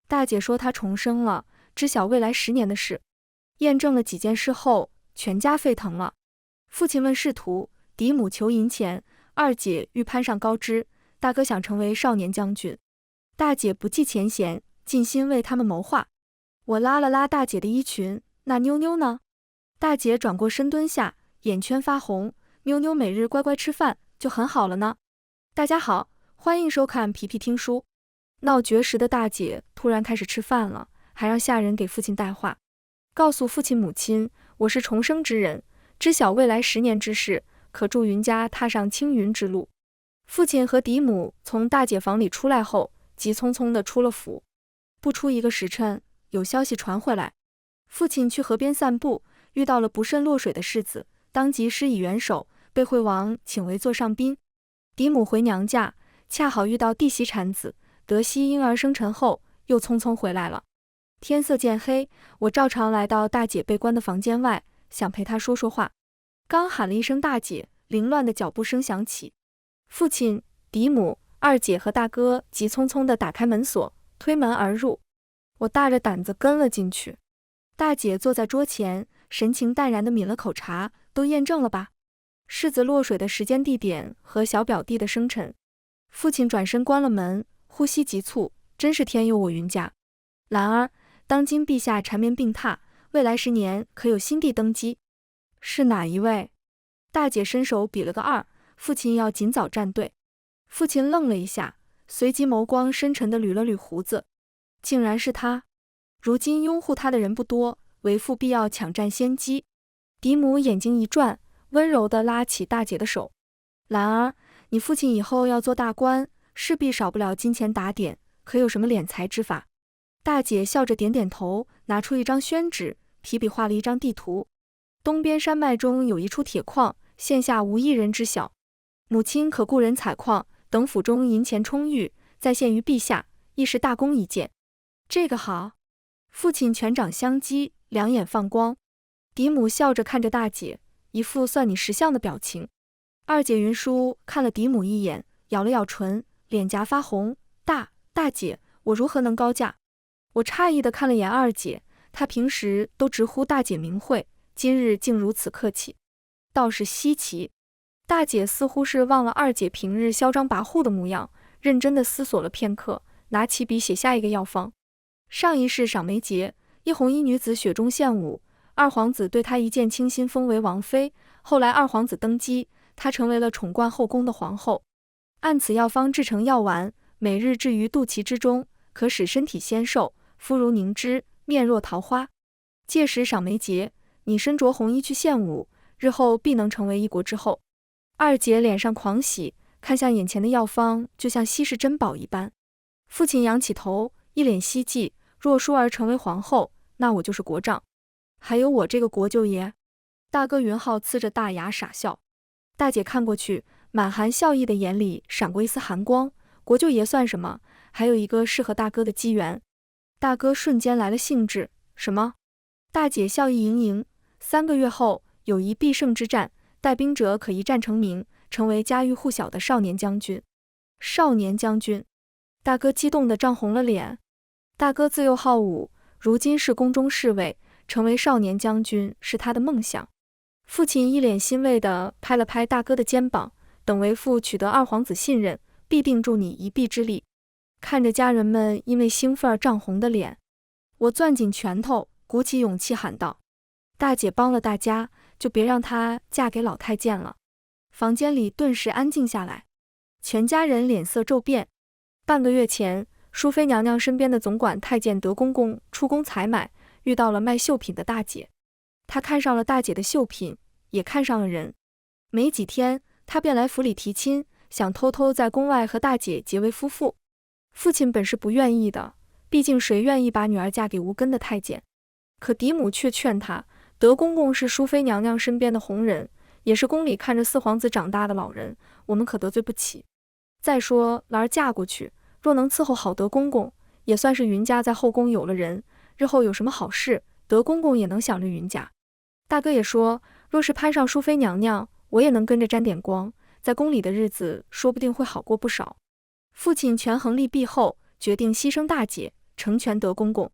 大姐说她重生了，知晓未来10年的事。验证了几件事后，全家沸腾了。父亲问仕途，嫡母求银钱，二姐欲攀上高枝，大哥想成为少年将军。大姐不计前嫌，尽心为他们谋划。我拉了拉大姐的衣裙，那妞妞呢？大姐转过身蹲下，眼圈发红。妞妞每日乖乖吃饭，就很好了呢。大家好，欢迎收看皮皮听书。闹绝食的大姐突然开始吃饭了，还让下人给父亲带话，告诉父亲母亲，我是重生之人，知晓未来10年之事，可助云家踏上青云之路。父亲和嫡母从大姐房里出来后，急匆匆地出了府。不出1个时辰，有消息传回来，父亲去河边散步，遇到了不慎落水的世子，当即施以援手，被惠王请为座上宾。嫡母回娘家，恰好遇到弟媳产子，得悉婴儿生辰后，又匆匆回来了。天色渐黑，我照常来到大姐被关的房间外，想陪她说说话。刚喊了一声大姐，凌乱的脚步声响起，父亲、嫡母、二姐和大哥急匆匆地打开门锁，推门而入。我大着胆子跟了进去。大姐坐在桌前，神情淡然地抿了口茶，都验证了吧？世子落水的时间地点和小表弟的生辰。父亲转身关了门，呼吸急促，真是天佑我云家。然而当今陛下缠绵病榻，未来10年可有新帝登基？是哪一位？大姐伸手比了个2，父亲要尽早站队。父亲愣了一下，随即眸光深沉地捋了捋胡子，竟然是他。如今拥护他的人不多，为父必要抢占先机。嫡母眼睛一转，温柔地拉起大姐的手。然而你父亲以后要做大官，势必少不了金钱打点，可有什么敛财之法？大姐笑着点点头，拿出一张宣纸，提笔画了一张地图。东边山脉中有一处铁矿，现下无一人知晓。母亲可雇人采矿，等府中银钱充裕，再献于陛下，亦是大功一件。这个好。父亲拳掌相击，两眼放光。嫡母笑着看着大姐，一副算你识相的表情。二姐云舒看了嫡母一眼，咬了咬唇，脸颊发红。大姐，我如何能高价？我诧异地看了眼二姐，她平时都直呼大姐名讳，今日竟如此客气，倒是稀奇。大姐似乎是忘了二姐平日嚣张跋扈的模样，认真地思索了片刻，拿起笔写下一个药方。上一世赏梅节，一红衣女子雪中献舞，二皇子对她一见倾心，封为王妃。后来二皇子登基，她成为了宠冠后宫的皇后。按此药方制成药丸，每日置于肚脐之中，可使身体纤瘦，肤如凝脂，面若桃花。届时赏梅节，你身着红衣去献舞，日后必能成为一国之后。二姐脸上狂喜，看向眼前的药方，就像稀世珍宝一般。父亲仰起头，一脸希冀，若淑儿成为皇后，那我就是国丈，还有我这个国舅爷。大哥云浩呲着大牙傻笑。大姐看过去，满含笑意的眼里闪过一丝寒光，国舅爷算什么，还有一个适合大哥的机缘。大哥瞬间来了兴致，什么？大姐笑意盈盈，3个月后有一必胜之战，带兵者可一战成名，成为家喻户晓的少年将军。少年将军，大哥激动得涨红了脸。大哥自幼好武，如今是宫中侍卫，成为少年将军是他的梦想。父亲一脸欣慰地拍了拍大哥的肩膀，等为父取得二皇子信任，必定助你一臂之力。看着家人们因为兴奋而涨红的脸，我攥紧拳头，鼓起勇气喊道：大姐帮了大家，就别让她嫁给老太监了。房间里顿时安静下来，全家人脸色骤变。半个月前，淑妃娘娘身边的总管太监德公公出宫采买，遇到了卖绣品的大姐。他看上了大姐的绣品，也看上了人。没几天，他便来府里提亲，想偷偷在宫外和大姐结为夫妇。父亲本是不愿意的，毕竟谁愿意把女儿嫁给无根的太监？可嫡母却劝他，德公公是淑妃娘娘身边的红人，也是宫里看着4皇子长大的老人，我们可得罪不起。再说兰儿嫁过去，若能伺候好德公公，也算是云家在后宫有了人，日后有什么好事，德公公也能想着云家。大哥也说，若是攀上淑妃娘娘，我也能跟着沾点光，在宫里的日子说不定会好过不少。父亲权衡利弊后，决定牺牲大姐，成全德公公。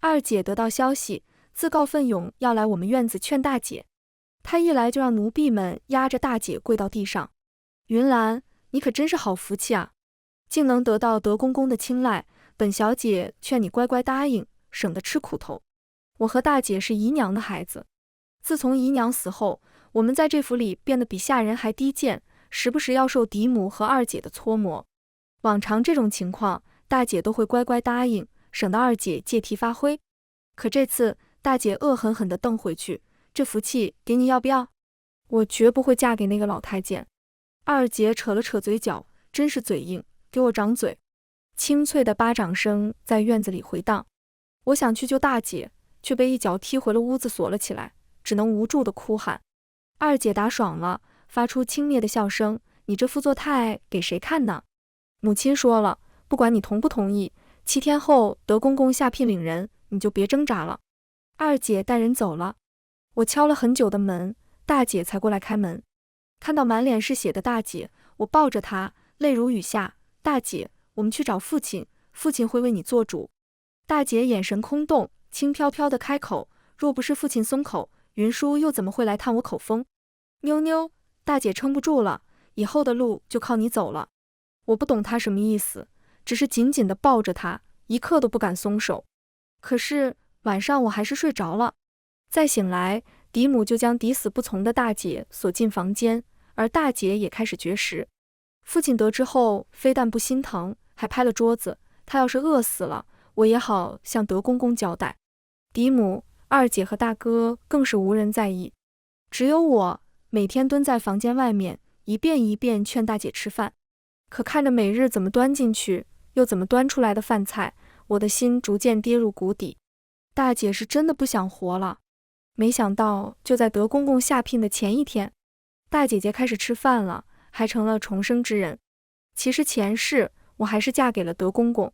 二姐得到消息，自告奋勇要来我们院子劝大姐。她一来就让奴婢们压着大姐跪到地上。云兰，你可真是好福气啊，竟能得到德公公的青睐，本小姐劝你乖乖答应，省得吃苦头。我和大姐是姨娘的孩子，自从姨娘死后，我们在这府里变得比下人还低贱，时不时要受嫡母和二姐的搓磨。往常这种情况，大姐都会乖乖答应，省得二姐借题发挥。可这次大姐恶狠狠地瞪回去，这福气给你要不要？我绝不会嫁给那个老太监。二姐扯了扯嘴角，真是嘴硬，给我掌嘴。清脆的巴掌声在院子里回荡。我想去救大姐，却被一脚踢回了屋子，锁了起来，只能无助地哭喊。二姐打爽了，发出轻蔑的笑声，你这副作态给谁看呢？母亲说了，不管你同不同意，7天后德公公下聘领人，你就别挣扎了。二姐带人走了。我敲了很久的门，大姐才过来开门。看到满脸是血的大姐，我抱着她，泪如雨下。大姐，我们去找父亲，父亲会为你做主。大姐眼神空洞，轻飘飘地开口，若不是父亲松口，云叔又怎么会来探我口风？妞妞，大姐撑不住了，以后的路就靠你走了。我不懂她什么意思，只是紧紧地抱着她，一刻都不敢松手。可是晚上我还是睡着了。再醒来，嫡母就将抵死不从的大姐锁进房间，而大姐也开始绝食。父亲得知后，非但不心疼，还拍了桌子，他要是饿死了，我也好向德公公交代。嫡母、二姐和大哥更是无人在意，只有我每天蹲在房间外面，一遍一遍劝大姐吃饭。可看着每日怎么端进去又怎么端出来的饭菜，我的心逐渐跌入谷底。大姐是真的不想活了。没想到就在德公公下聘的前一天，大姐姐开始吃饭了，还成了重生之人。其实前世我还是嫁给了德公公。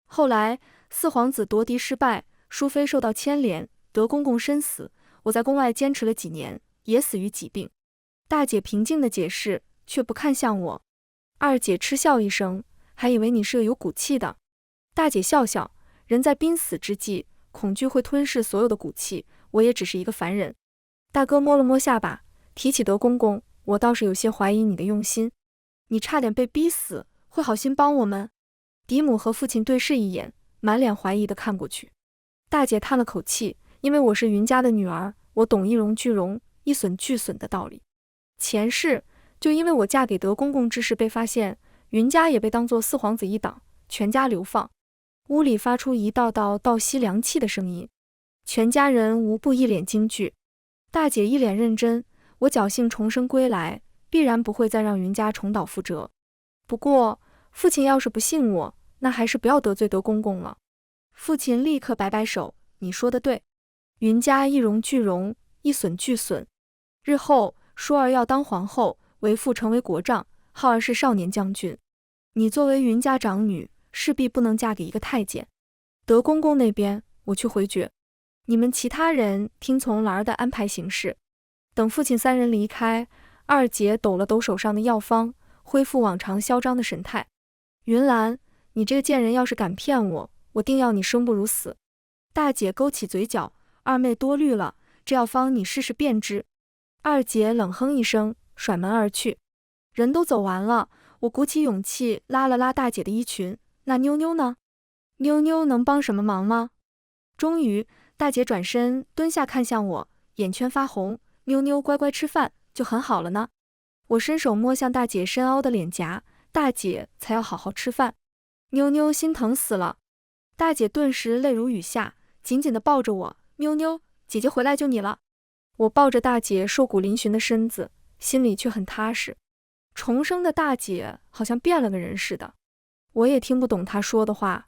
后来四皇子夺嫡失败，淑妃受到牵连，德公公身死，我在宫外坚持了几年，也死于疾病。大姐平静地解释，却不看向我。二姐嗤笑一声，还以为你是个有骨气的。大姐笑笑，人在濒死之际，恐惧会吞噬所有的骨气，我也只是一个凡人。大哥摸了摸下巴，提起德公公，我倒是有些怀疑你的用心。你差点被逼死，会好心帮我们？嫡母和父亲对视一眼，满脸怀疑地看过去。大姐叹了口气，因为我是云家的女儿，我懂一荣俱荣，一损俱损的道理。前世就因为我嫁给德公公之事被发现，云家也被当作四皇子一党，全家流放。屋里发出一道道倒吸凉气的声音，全家人无不一脸惊惧。大姐一脸认真，我侥幸重生归来，必然不会再让云家重蹈覆辙。不过父亲要是不信我，那还是不要得罪德公公了。父亲立刻摆摆手，你说的对，云家一荣俱荣，一损俱损。日后淑儿要当皇后，为父成为国丈，浩儿是少年将军。你作为云家长女，势必不能嫁给一个太监。德公公那边我去回绝，你们其他人听从兰儿的安排行事。等父亲三人离开，二姐抖了抖手上的药方，恢复往常嚣张的神态。云兰，你这个贱人要是敢骗我，我定要你生不如死。大姐勾起嘴角，二妹多虑了，这药方你试试便知。二姐冷哼一声，甩门而去。人都走完了，我鼓起勇气拉了拉大姐的衣裙，那妞妞呢？妞妞能帮什么忙吗？终于，大姐转身蹲下看向我，眼圈发红，妞妞乖乖吃饭就很好了呢。我伸手摸向大姐深凹的脸颊，大姐才要好好吃饭。妞妞心疼死了。大姐顿时泪如雨下，紧紧地抱着我，妞妞，姐姐回来救你了。我抱着大姐瘦骨嶙峋的身子，心里却很踏实。重生的大姐好像变了个人似的，我也听不懂她说的话，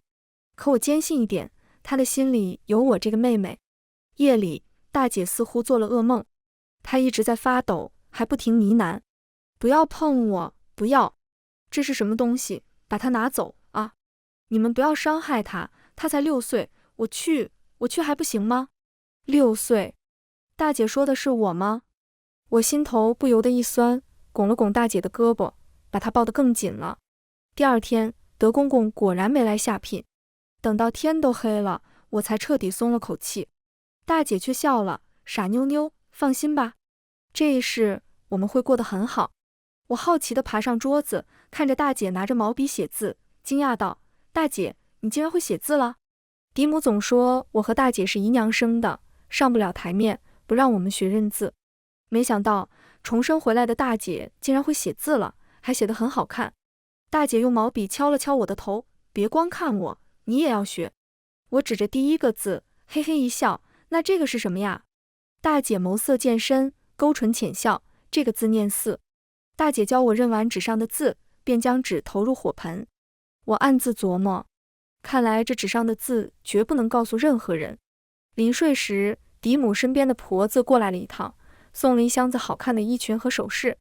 可我坚信一点，她的心里有我这个妹妹。夜里，大姐似乎做了噩梦，她一直在发抖，还不停呢喃，不要碰我，不要，这是什么东西，把它拿走啊！你们不要伤害她，她才6岁，我去还不行吗？6岁，大姐说的是我吗？我心头不由得一酸，拱了拱大姐的胳膊，把她抱得更紧了。第二天，德公公果然没来下聘。等到天都黑了，我才彻底松了口气。大姐却笑了，傻妞妞，放心吧，这一世我们会过得很好。我好奇地爬上桌子，看着大姐拿着毛笔写字，惊讶道：大姐，你竟然会写字了？嫡母总说我和大姐是姨娘生的，上不了台面，不让我们学认字。没想到重生回来的大姐竟然会写字了，还写得很好看。大姐用毛笔敲了敲我的头，别光看我，你也要学。我指着第一个字，嘿嘿一笑，那这个是什么呀？大姐眸色渐深，勾唇浅笑，这个字念四。大姐教我认完纸上的字，便将纸投入火盆。我暗自琢磨，看来这纸上的字绝不能告诉任何人。临睡时，嫡母身边的婆子过来了一趟，送了一箱子好看的衣裙和首饰。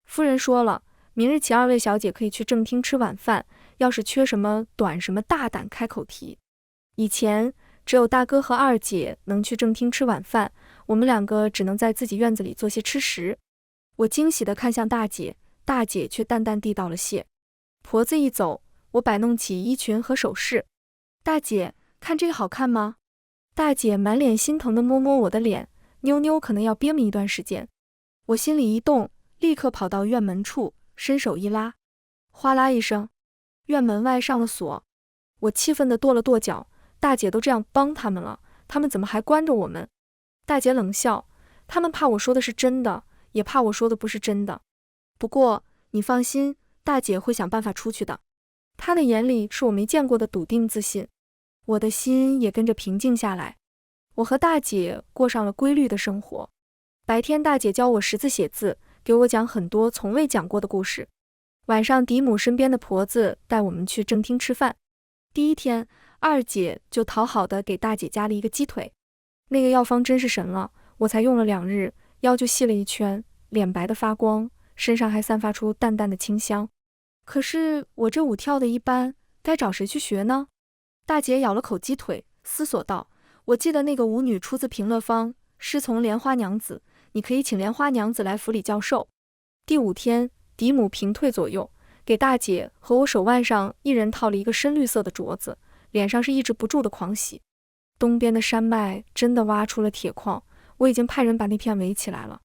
夫人说了，明日起2位小姐可以去正厅吃晚饭，要是缺什么短什么，大胆开口提。以前只有大哥和二姐能去正厅吃晚饭，我们2个只能在自己院子里做些吃食。我惊喜地看向大姐，大姐却淡淡地道了谢。婆子一走，我摆弄起衣裙和首饰。大姐，看这个好看吗？大姐满脸心疼地摸摸我的脸，妞妞可能要憋闷一段时间。我心里一动，立刻跑到院门处，伸手一拉，哗啦一声，院门外上了锁。我气愤地跺了跺脚，大姐都这样帮他们了，他们怎么还关着我们？大姐冷笑，他们怕我说的是真的，也怕我说的不是真的。不过你放心，大姐会想办法出去的。她的眼里是我没见过的笃定自信，我的心也跟着平静下来。我和大姐过上了规律的生活。白天大姐教我识字写字，给我讲很多从未讲过的故事。晚上嫡母身边的婆子带我们去正厅吃饭。第一天，二姐就讨好的给大姐加了一个鸡腿。那个药方真是神了，我才用了2日，腰就细了一圈，脸白的发光，身上还散发出淡淡的清香。可是我这舞跳的一般，该找谁去学呢？大姐咬了口鸡腿，思索道：我记得那个舞女出自平乐坊，师从莲花娘子，你可以请莲花娘子来府里教授。第5天，嫡母平退左右，给大姐和我手腕上一人套了一个深绿色的镯子，脸上是抑制不住的狂喜。东边的山脉真的挖出了铁矿，我已经派人把那片围起来了。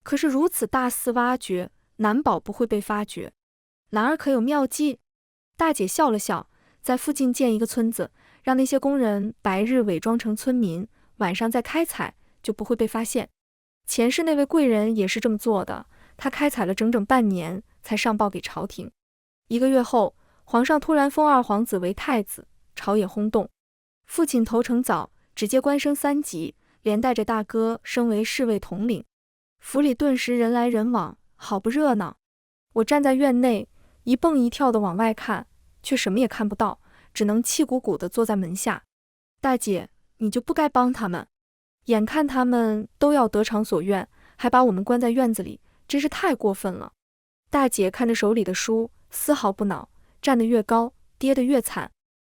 可是如此大肆挖掘，难保不会被发觉。兰儿可有妙计？大姐笑了笑，在附近建一个村子，让那些工人白日伪装成村民，晚上再开采，就不会被发现。前世那位贵人也是这么做的，他开采了整整半年，才上报给朝廷。1个月后，皇上突然封2皇子为太子，朝野轰动。父亲投诚早，直接官升3级，连带着大哥升为侍卫统领。府里顿时人来人往，好不热闹。我站在院内，一蹦一跳地往外看，却什么也看不到，只能气鼓鼓地坐在门下。大姐，你就不该帮他们，眼看他们都要得偿所愿，还把我们关在院子里，真是太过分了。大姐看着手里的书，丝毫不恼，站得越高，跌得越惨，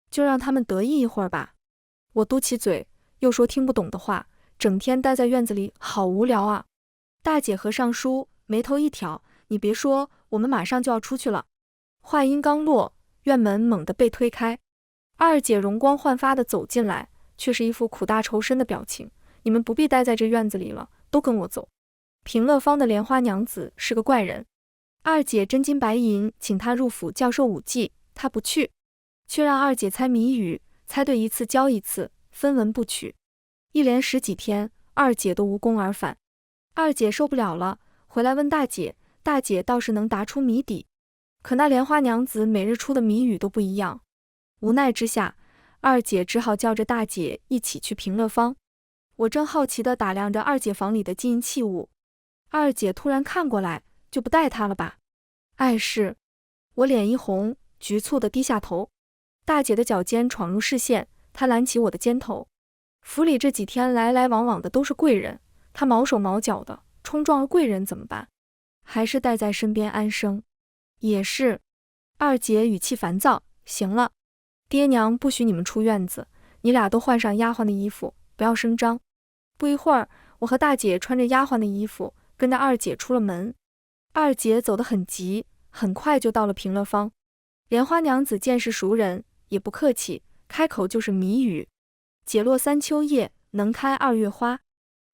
就让他们得意一会儿吧。我嘟起嘴，又说听不懂的话，整天待在院子里好无聊啊。大姐合上书，眉头一挑，你别说，我们马上就要出去了。话音刚落，院门猛地被推开，二姐容光焕发地走进来，却是一副苦大仇深的表情。你们不必待在这院子里了，都跟我走。平乐坊的莲花娘子是个怪人，二姐真金白银请她入府教授武技，她不去，却让二姐猜谜语，猜对1次教1次，分文不取。一连10几天，二姐都无功而返。二姐受不了了，回来问大姐，大姐倒是能答出谜底，可那莲花娘子每日出的谜语都不一样。无奈之下，二姐只好叫着大姐一起去平乐坊。我正好奇地打量着二姐房里的金银器物，二姐突然看过来，就不带她了吧？碍事。我脸一红，局促地低下头。大姐的脚尖闯入视线，她揽起我的肩头。府里这几天来来往往的都是贵人，她毛手毛脚的，冲撞了贵人怎么办？还是带在身边安生。也是。二姐语气烦躁，行了，爹娘不许你们出院子，你俩都换上丫鬟的衣服，不要声张。不一会儿，我和大姐穿着丫鬟的衣服，跟着二姐出了门。二姐走得很急，很快就到了平乐坊。莲花娘子见是熟人，也不客气，开口就是谜语。解落三秋叶，能开二月花。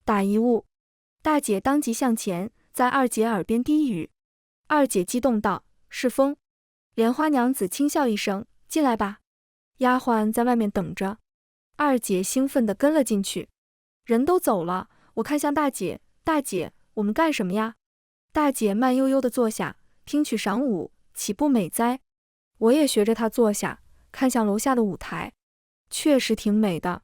打一物。大姐当即向前，在二姐耳边低语。二姐激动道：是风。莲花娘子轻笑一声：进来吧。丫鬟在外面等着。二姐兴奋地跟了进去。人都走了，我看向大姐：大姐，我们干什么呀？大姐慢悠悠地坐下，听曲赏舞，岂不美哉？我也学着她坐下，看向楼下的舞台，确实挺美的。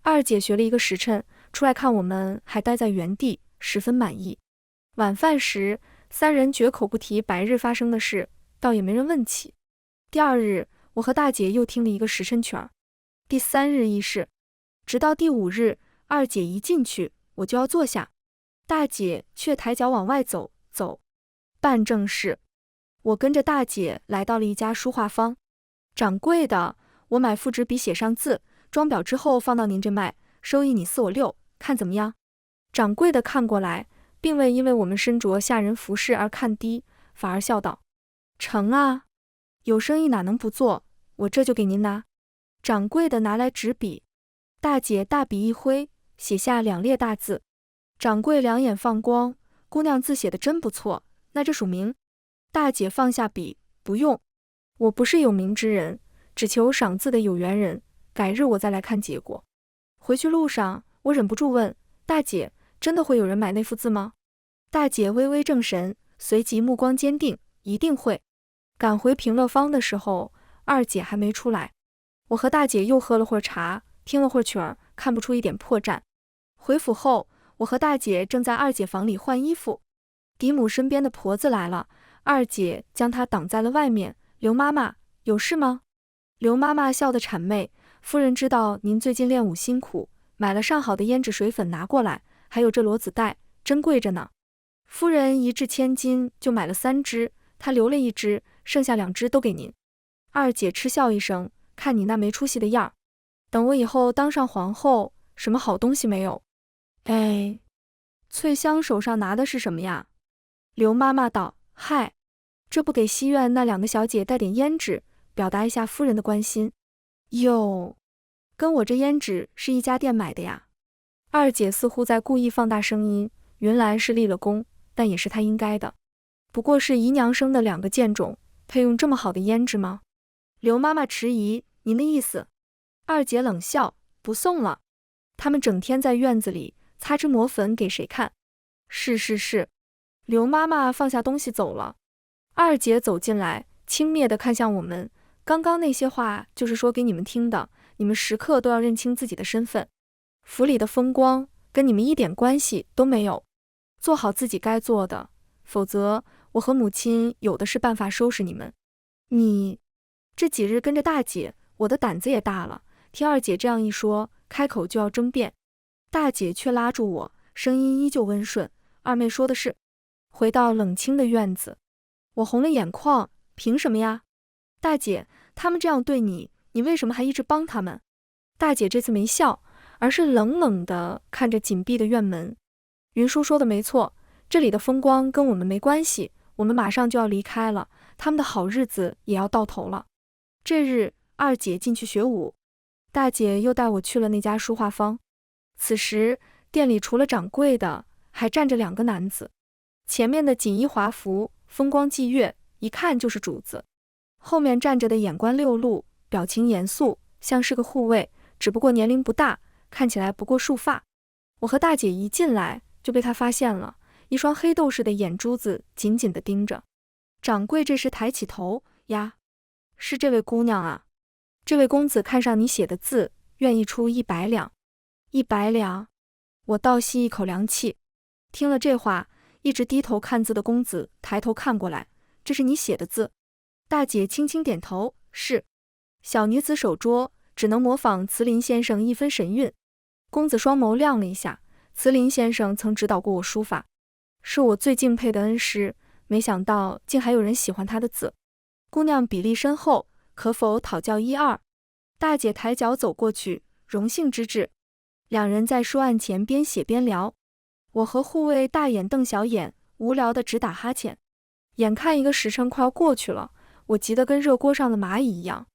二姐学了一个时辰，出来看我们还待在原地，十分满意。晚饭时，三人绝口不提白日发生的事，倒也没人问起。第二日，我和大姐又听了一个时辰曲儿。第三日亦是，直到第五日，二姐一进去，我就要坐下，大姐却抬脚往外走。办正事。我跟着大姐来到了一家书画坊。掌柜的，我买复制笔写上字，装裱之后放到您这卖，收益你4我6，看怎么样？掌柜的看过来，并未因为我们身着下人服饰而看低，反而笑道：成啊，有生意哪能不做，我这就给您拿。掌柜的拿来纸笔，大姐大笔一挥，写下2列大字。掌柜两眼放光，姑娘字写得真不错，那这署名？大姐放下笔，不用，我不是有名之人，只求赏字的有缘人，改日我再来看结果。回去路上，我忍不住问大姐：真的会有人买那幅字吗？大姐微微正神，随即目光坚定：一定会。赶回平乐坊的时候，二姐还没出来。我和大姐又喝了会儿茶，听了会儿曲儿，看不出一点破绽。回府后，我和大姐正在二姐房里换衣服，嫡母身边的婆子来了，二姐将她挡在了外面。刘妈妈，有事吗？刘妈妈笑得谄媚：夫人知道您最近练武辛苦，买了上好的胭脂水粉拿过来，还有这骡子带，珍贵着呢。夫人一掷千金就买了3只，她留了1只，剩下2只都给您。二姐嗤笑一声：看你那没出息的样儿，等我以后当上皇后，什么好东西没有？哎，翠香手上拿的是什么呀？刘妈妈道：嗨，这不给西院那2个小姐带点胭脂，表达一下夫人的关心。哟，跟我这胭脂是一家店买的呀。二姐似乎在故意放大声音，云来是立了功，但也是她应该的。不过是姨娘生的2个贱种，配用这么好的胭脂吗？刘妈妈迟疑：您的意思？二姐冷笑：不送了，他们整天在院子里擦脂抹粉给谁看？是。刘妈妈放下东西走了。二姐走进来，轻蔑地看向我们：刚刚那些话就是说给你们听的，你们时刻都要认清自己的身份。府里的风光跟你们一点关系都没有，做好自己该做的，否则我和母亲有的是办法收拾你们。你这几日跟着大姐，我的胆子也大了，听二姐这样一说，开口就要争辩。大姐却拉住我，声音依旧温顺：二妹说的是。回到冷清的院子，我红了眼眶：凭什么呀？大姐，他们这样对你，你为什么还一直帮他们？大姐这次没笑，而是冷冷地看着紧闭的院门。云叔说的没错，这里的风光跟我们没关系，我们马上就要离开了，他们的好日子也要到头了。这日，二姐进去学武，大姐又带我去了那家书画坊。此时，店里除了掌柜的，还站着2个男子。前面的锦衣华服，风光霁月，一看就是主子。后面站着的眼观六路，表情严肃，像是个护卫，只不过年龄不大，看起来不过束发。我和大姐一进来就被他发现了，一双黑豆似的眼珠子紧紧地盯着。掌柜这时抬起头：呀，是这位姑娘啊，这位公子看上你写的字，愿意出100两。100两？我倒吸一口凉气。听了这话，一直低头看字的公子抬头看过来：这是你写的字？大姐轻轻点头：是。小女子手拙，只能模仿慈林先生一分神韵。公子双眸亮了一下：慈林先生曾指导过我书法，是我最敬佩的恩师，没想到竟还有人喜欢他的字。姑娘比例深厚，可否讨教1、2？大姐抬脚走过去，荣幸之至。2人在书案前边写边聊。我和护卫大眼瞪小眼，无聊的直打哈欠。眼看一个时辰快要过去了，我急得跟热锅上的蚂蚁一样。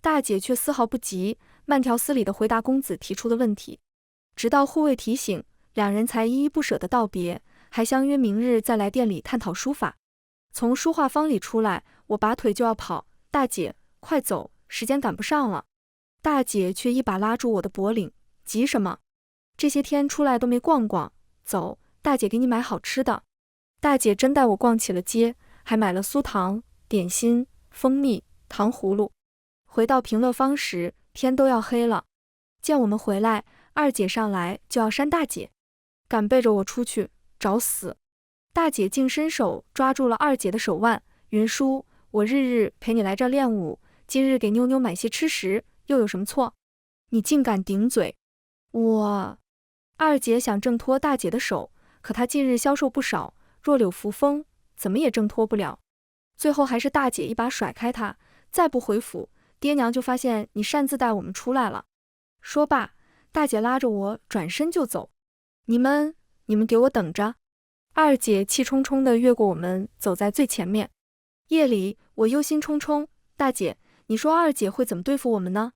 大姐却丝毫不急，慢条斯理地回答公子提出的问题。直到护卫提醒，两人才依依不舍地道别，还相约明日再来店里探讨书法。从书画坊里出来，我拔腿就要跑，大姐，快走，时间赶不上了。大姐却一把拉住我的脖领，急什么？这些天出来都没逛逛，走，大姐给你买好吃的。大姐真带我逛起了街，还买了酥糖、点心、蜂蜜、糖葫芦。回到平乐坊时，天都要黑了。见我们回来，二姐上来就要扇大姐，敢背着我出去，找死！大姐竟伸手抓住了二姐的手腕，云舒，我日日陪你来这儿练武，今日给妞妞买些吃食，又有什么错？你竟敢顶嘴！二姐想挣脱大姐的手，可她近日消瘦不少，弱柳扶风，怎么也挣脱不了。最后还是大姐一把甩开她，再不回府，爹娘就发现你擅自带我们出来了。说罢，大姐拉着我转身就走。你们给我等着！二姐气冲冲地越过我们，走在最前面。夜里，我忧心忡忡，大姐，你说二姐会怎么对付我们呢？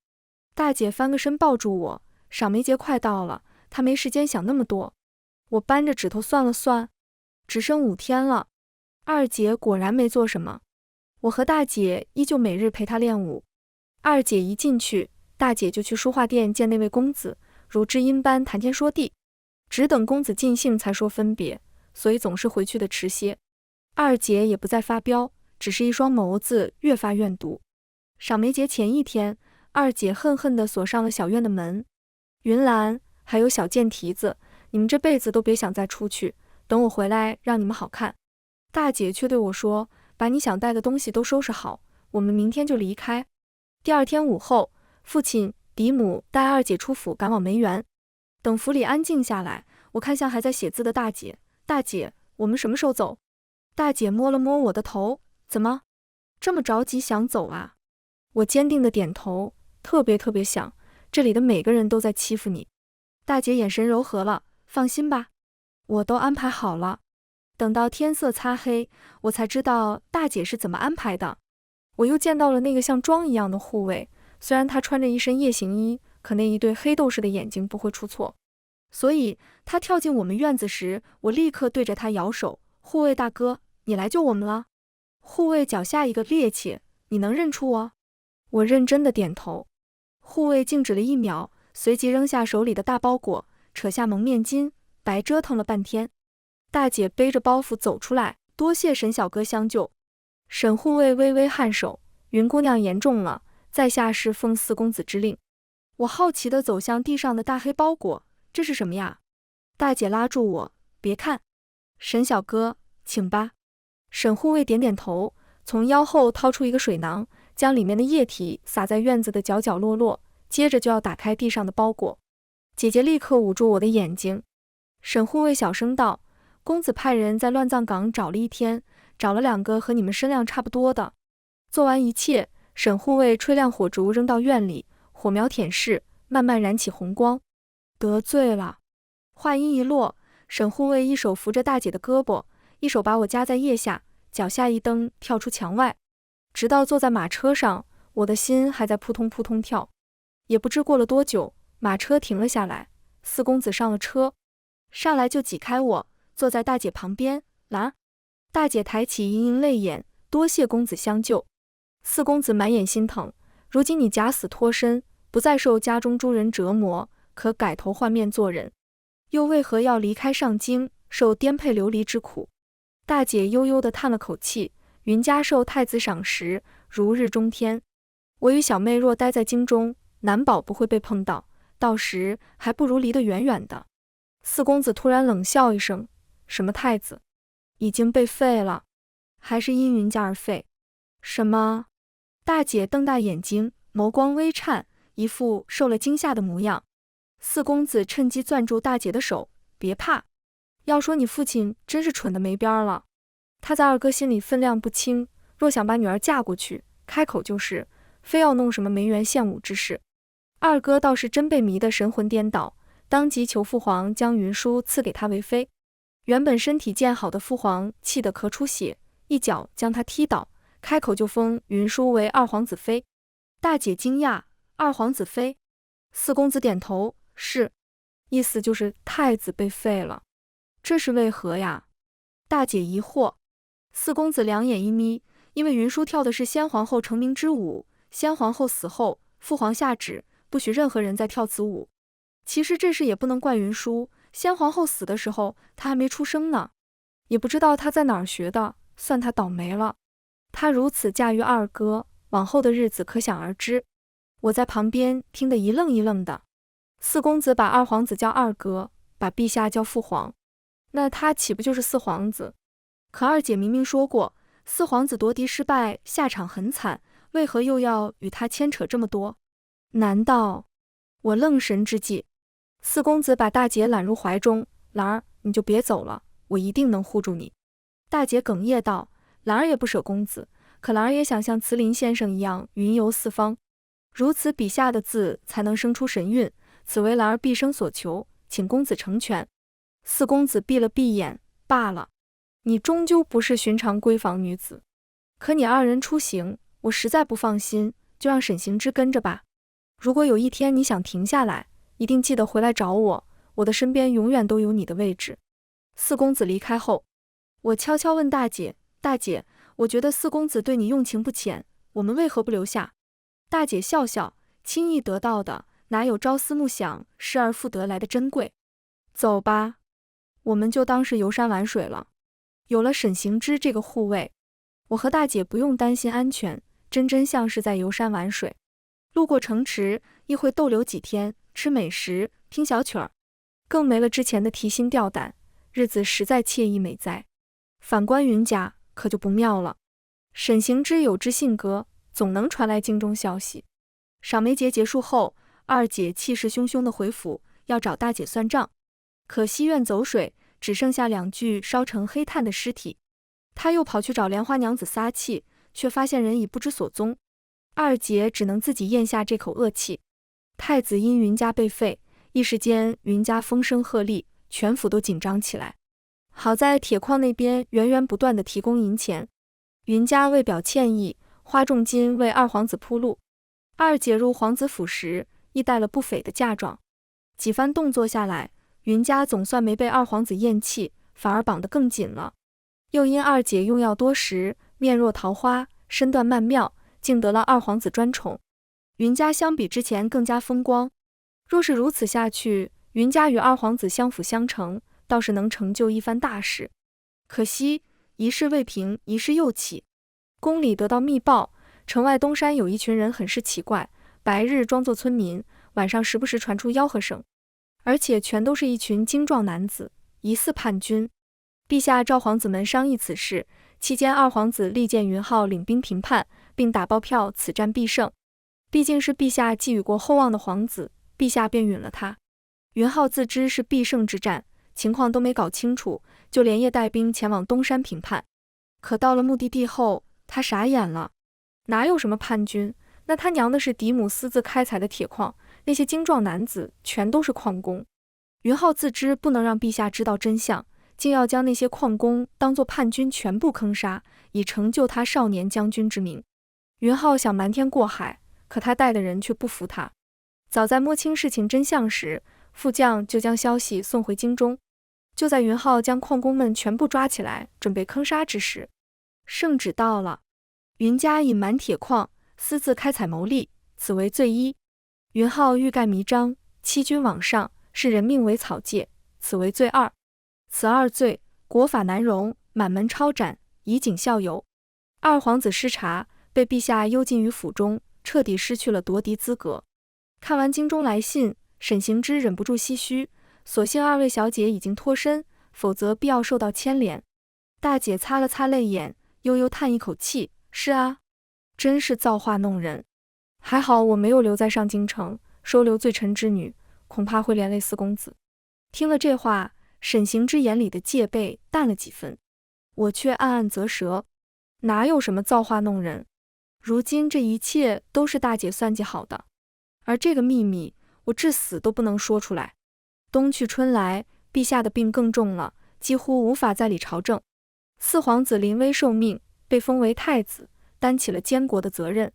大姐翻个身抱住我，赏梅节快到了，她没时间想那么多。我扳着指头算了算，只剩5天了。二姐果然没做什么，我和大姐依旧每日陪她练武。二姐一进去，大姐就去书画店见那位公子，如知音般谈天说地，只等公子尽兴才说分别，所以总是回去的迟些。二姐也不再发飙，只是一双眸子越发怨毒。赏梅节前一天，二姐恨恨地锁上了小院的门。云兰，还有小贱蹄子，你们这辈子都别想再出去，等我回来让你们好看。大姐却对我说，把你想带的东西都收拾好，我们明天就离开。第二天午后，父亲嫡母带二姐出府赶往梅园。等府里安静下来，我看向还在写字的大姐，大姐，我们什么时候走？大姐摸了摸我的头，怎么这么着急想走啊？我坚定的点头，特别想，这里的每个人都在欺负你。大姐眼神柔和了，放心吧，我都安排好了。等到天色擦黑，我才知道大姐是怎么安排的。我又见到了那个像妆一样的护卫，虽然他穿着一身夜行衣，可那一对黑斗士的眼睛不会出错。所以他跳进我们院子时，我立刻对着他摇手，护卫大哥，你来救我们了。护卫脚下一个趔趄，你能认出我？我认真的点头。护卫静止了1秒，随即扔下手里的大包裹，扯下蒙面巾，白折腾了半天。大姐背着包袱走出来，多谢沈小哥相救。沈护卫微微颔首，云姑娘言重了，在下是奉4公子之令。我好奇地走向地上的大黑包裹，这是什么呀？大姐拉住我，别看。沈小哥，请吧。沈护卫点点头，从腰后掏出一个水囊，将里面的液体洒在院子的角角落落，接着就要打开地上的包裹。姐姐立刻捂住我的眼睛。沈护卫小声道，公子派人在乱葬岗找了1天，找了2个和你们身量差不多的。做完一切，沈护卫吹亮火烛扔到院里，火苗舔舐，慢慢燃起红光。得罪了。话音一落，沈护卫一手扶着大姐的胳膊，一手把我夹在腋下，脚下一蹬，跳出墙外。直到坐在马车上，我的心还在扑通扑通跳。也不知过了多久，马车停了下来，4公子上了车，上来就挤开我，坐在大姐旁边。兰，大姐抬起盈盈泪眼，多谢公子相救。4公子满眼心疼，如今你假死脱身，不再受家中诸人折磨，可改头换面做人，又为何要离开上京，受颠沛流离之苦？大姐悠悠地叹了口气，云家受太子赏识，如日中天。我与小妹若待在京中，难保不会被碰到，到时还不如离得远远的。4公子突然冷笑一声，什么太子？已经被废了，还是因云家而废？什么？大姐瞪大眼睛，眸光微颤，一副受了惊吓的模样。4公子趁机攥住大姐的手，别怕，要说你父亲真是蠢得没边了。他在二哥心里分量不轻，若想把女儿嫁过去，开口就是非要弄什么梅园献武之事。二哥倒是真被迷得神魂颠倒，当即求父皇将云舒赐给他为妃。原本身体健好的父皇气得咳出血，一脚将他踢倒，开口就封云舒为2皇子妃。大姐惊讶，二皇子妃？四公子点头，是，意思就是太子被废了。这是为何呀？大姐疑惑。四公子两眼一眯，因为云舒跳的是先皇后成名之舞，先皇后死后，父皇下旨，不许任何人再跳此舞。其实这事也不能怪云舒，先皇后死的时候，她还没出生呢，也不知道她在哪儿学的，算她倒霉了。她如此驾驭二哥，往后的日子可想而知。我在旁边听得一愣一愣的。四公子把二皇子叫二哥，把陛下叫父皇，那他岂不就是四皇子？可二姐明明说过，四皇子夺嫡失败，下场很惨，为何又要与他牵扯这么多？难道……我愣神之际，四公子把大姐揽入怀中，兰儿，你就别走了，我一定能护住你。大姐哽咽道，兰儿也不舍公子，可兰儿也想像慈林先生一样云游四方，如此笔下的字才能生出神韵，此为兰儿毕生所求，请公子成全。四公子闭了闭眼，罢了，你终究不是寻常闺房女子，可你二人出行，我实在不放心，就让沈行之跟着吧。如果有一天你想停下来，一定记得回来找我，我的身边永远都有你的位置。四公子离开后，我悄悄问大姐，大姐，我觉得四公子对你用情不浅，我们为何不留下？大姐笑笑，轻易得到的，哪有朝思暮想、失而复得来的珍贵？走吧，我们就当是游山玩水了。有了沈行之这个护卫，我和大姐不用担心安全，真像是在游山玩水。路过城池，亦会逗留几天，吃美食，听小曲儿，更没了之前的提心吊胆，日子实在惬意美哉。反观云家，可就不妙了。沈行之有之性格，总能传来京中消息。赏梅节结束后，二姐气势汹汹地回府，要找大姐算账。可惜院走水，只剩下2具烧成黑炭的尸体。她又跑去找莲花娘子撒气，却发现人已不知所踪。二姐只能自己咽下这口恶气。太子因云家被废，一时间云家风声鹤唳，全府都紧张起来。好在铁矿那边源源不断地提供银钱，云家为表歉意，花重金为二皇子铺路。二姐入皇子府时，亦带了不菲的嫁妆。几番动作下来，云家总算没被二皇子厌弃，反而绑得更紧了。又因二姐用药多时，面若桃花，身段曼妙，竟得了二皇子专宠。云家相比之前更加风光。若是如此下去，云家与二皇子相辅相成，倒是能成就一番大事。可惜一事未平，一事又起。宫里得到密报，城外东山有一群人很是奇怪，白日装作村民，晚上时不时传出吆喝声，而且全都是一群精壮男子，疑似叛军。陛下召皇子们商议此事，期间二皇子力荐云浩领兵平叛，并打包票此战必胜。毕竟是陛下寄予过厚望的皇子，陛下便允了他。云浩自知是必胜之战，情况都没搞清楚，就连夜带兵前往东山平叛。可到了目的地后，他傻眼了，哪有什么叛军？那他娘的是嫡母私自开采的铁矿，那些精壮男子全都是矿工。云浩自知不能让陛下知道真相，竟要将那些矿工当作叛军全部坑杀，以成就他少年将军之名。云浩想瞒天过海，可他带的人却不服他。早在摸清事情真相时，副将就将消息送回京中。就在云浩将矿工们全部抓起来，准备坑杀之时，圣旨到了。云家隐瞒铁矿，私自开采牟利，此为罪一。云浩欲盖弥彰，欺君罔上，视人命为草芥，此为罪二。此二罪，国法难容，满门抄斩，以儆效尤。二皇子失察，被陛下幽禁于府中，彻底失去了夺嫡资格。看完京中来信，沈行之忍不住唏嘘，所幸二位小姐已经脱身，否则必要受到牵连。大姐擦了擦泪眼，悠悠叹一口气，是啊，真是造化弄人。还好我没有留在上京城，收留罪臣之女，恐怕会连累四公子。听了这话，沈行之眼里的戒备淡了几分，我却暗暗啧舌，哪有什么造化弄人？如今这一切都是大姐算计好的，而这个秘密我至死都不能说出来。冬去春来，陛下的病更重了，几乎无法再理朝政。四皇子临危受命，被封为太子，担起了监国的责任。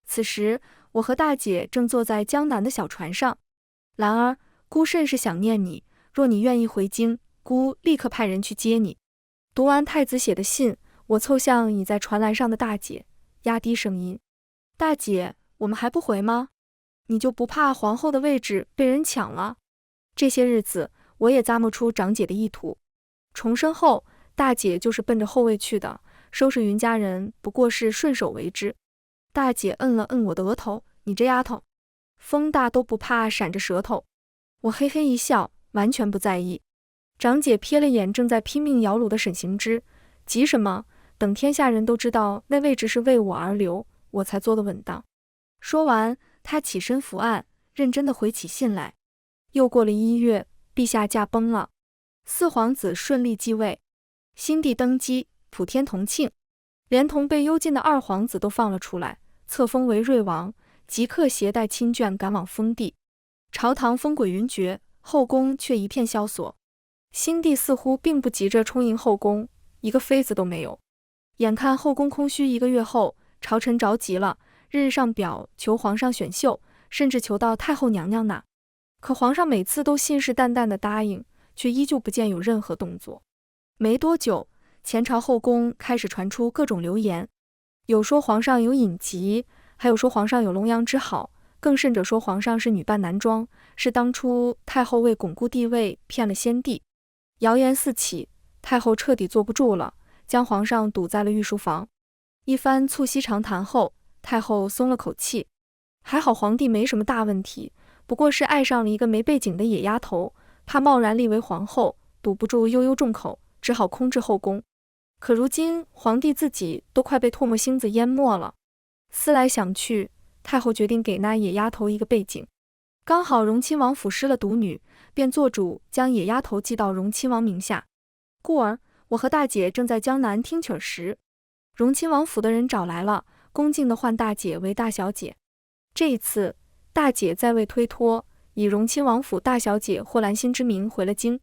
此时我和大姐正坐在江南的小船上。兰儿，姑甚是想念你，若你愿意回京，姑立刻派人去接你。读完太子写的信，我凑向倚在船栏上的大姐，压低声音：大姐，我们还不回吗？你就不怕皇后的位置被人抢了？这些日子，我也咂摸出长姐的意图。重生后，大姐就是奔着后位去的，收拾云家人不过是顺手为之。大姐摁了摁我的额头，你这丫头，风大都不怕闪着舌头。我嘿嘿一笑，完全不在意。长姐瞥了眼正在拼命摇橹的沈行之，急什么？等天下人都知道那位置是为我而留，我才坐得稳当。说完，她起身伏案，认真地回起信来。又过了1月，陛下驾崩了，四皇子顺利继位，新帝登基，普天同庆，连同被幽禁的二皇子都放了出来，册封为睿王，即刻携带亲眷赶往封地。朝堂风鬼云谲，后宫却一片萧索。新帝似乎并不急着充盈后宫，一个妃子都没有。眼看后宫空虚1个月后，朝臣着急了，日日上表求皇上选秀，甚至求到太后娘娘那。可皇上每次都信誓旦旦地答应，却依旧不见有任何动作。没多久，前朝后宫开始传出各种流言，有说皇上有隐疾，还有说皇上有龙阳之好，更甚者说皇上是女扮男装，是当初太后为巩固地位骗了先帝。谣言四起，太后彻底坐不住了，将皇上堵在了御书房。一番促膝长谈后，太后松了口气，还好皇帝没什么大问题，不过是爱上了一个没背景的野丫头，怕贸然立为皇后，堵不住悠悠众口，只好空置后宫。可如今皇帝自己都快被唾沫星子淹没了，思来想去，太后决定给那野丫头一个背景。刚好荣亲王府失了独女，便做主将野丫头寄到荣亲王名下。故而我和大姐正在江南听曲时，荣亲王府的人找来了，恭敬地唤大姐为大小姐。这一次，大姐再未推脱，以荣亲王府大小姐霍兰心之名回了京。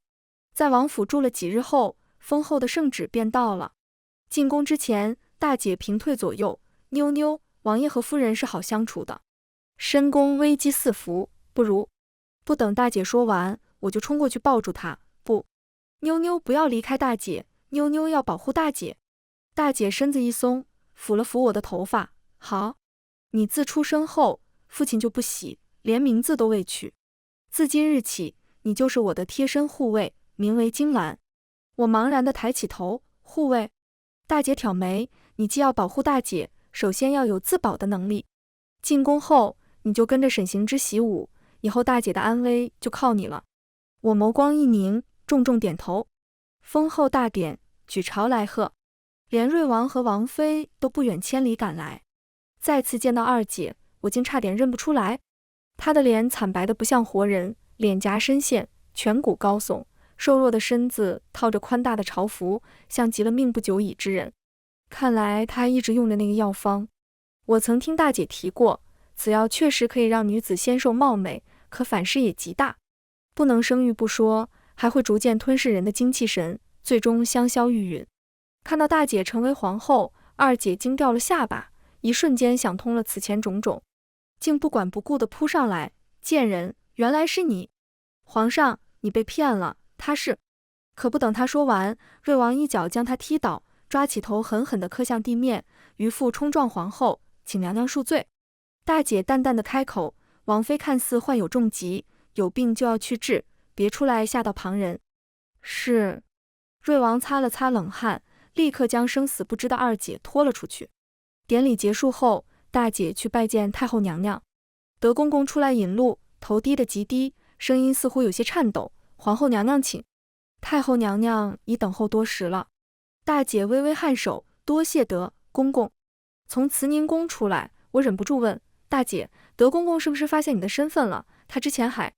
在王府住了几日后，封后的圣旨便到了。进宫之前，大姐平退左右，妞妞，王爷和夫人是好相处的。深宫危机四伏，不等大姐说完，我就冲过去抱住她。不，妞妞不要离开大姐，妞妞要保护大姐。大姐身子一松，抚了抚我的头发。好，你自出生后，父亲就不喜，连名字都未取。自今日起，你就是我的贴身护卫，名为金兰。我茫然地抬起头，护卫？大姐挑眉，你既要保护大姐，首先要有自保的能力。进宫后，你就跟着沈行之习武，以后大姐的安危就靠你了。我眸光一凝，重重点头。封后大典，举朝来贺，连睿王和王妃都不远千里赶来。再次见到二姐，我竟差点认不出来。她的脸惨白得不像活人，脸颊深陷，颧骨高耸，瘦弱的身子套着宽大的朝服，像极了命不久矣之人。看来她一直用的那个药方。我曾听大姐提过，此药确实可以让女子纤瘦貌美，可反噬也极大，不能生育不说，还会逐渐吞噬人的精气神，最终香消玉殒。看到大姐成为皇后，二姐惊掉了下巴，一瞬间想通了此前种种，竟不管不顾地扑上来。贱人，原来是你！皇上，你被骗了，他是……可不等他说完，睿王一脚将他踢倒，抓起头狠狠地磕向地面，渔父冲撞皇后，请娘娘恕罪。大姐淡淡的开口，王妃看似患有重疾，有病就要去治，别出来吓到旁人。是。睿王擦了擦冷汗，立刻将生死不知的二姐拖了出去。典礼结束后，大姐去拜见太后娘娘。德公公出来引路，头低得极低，声音似乎有些颤抖。皇后娘娘请。太后娘娘已等候多时了。大姐微微颔首，多谢德公公。从慈宁宫出来，我忍不住问大姐，德公公是不是发现你的身份了？他之前还……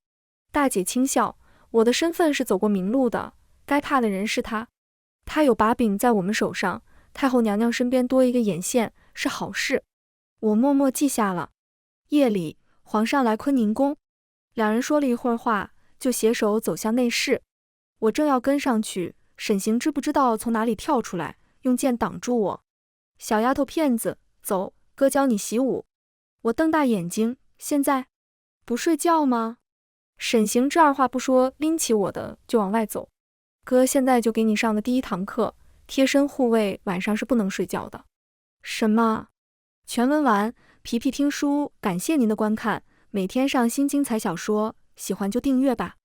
大姐轻笑，我的身份是走过明路的，该怕的人是他。他有把柄在我们手上，太后娘娘身边多一个眼线是好事。我默默记下了。夜里，皇上来坤宁宫，两人说了一会儿话，就携手走向内室。我正要跟上去，沈行之不知道从哪里跳出来，用剑挡住我。小丫头片子，走，哥教你习武。我瞪大眼睛，现在不睡觉吗？沈行之二话不说，拎起我的就往外走。哥现在就给你上的第一堂课，贴身护卫晚上是不能睡觉的。什么？全文完，皮皮听书，感谢您的观看，每天上新精彩小说，喜欢就订阅吧。